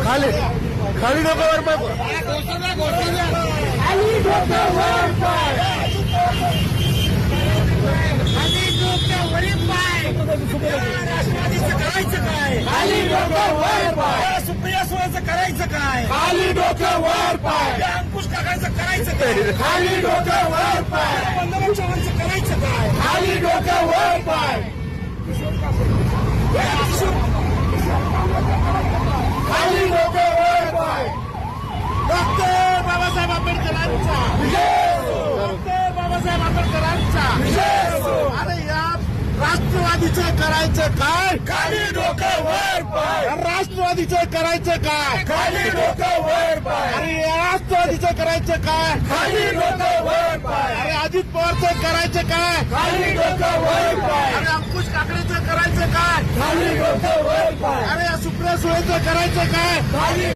खाली खाली डोक्यावर पाय खाली डोक्यावर पाय खाली डोक्यावरील पाय राष्ट्रवादीचं करायचं काय खाली डोक्यावर पाय सुप्रिया सुळेचं करायचं काय खाली डोक्यावर पाय अंकुश काकांचं करायचं काय खाली डोक्यावर पाय बंधुराव चव्हाणचं करायचं काय खाली डोक्यावर पाय खाली डोक्यावर पाय डॉक्टर बाबासाहेब आंबेडकरांचा डॉक्टर बाबासाहेब आंबेडकरांचा अरे या राष्ट्रवादीचं करायचं काय खाली डोक्यावर पाय राष्ट्रवादीचं करायचं काय खाली डोक्यावर पाय अरे या राष्ट्रवादीचं करायचं काय खाली डोक्यावर पाय अरे अजित पवारचं करायचं काय खाली डोक्यावर पाय अरे अंकुश काकडेचं करायचं काय खाली डोक्यावर पाय अरे सुप्रिया सुळेचं करायचं काय खाली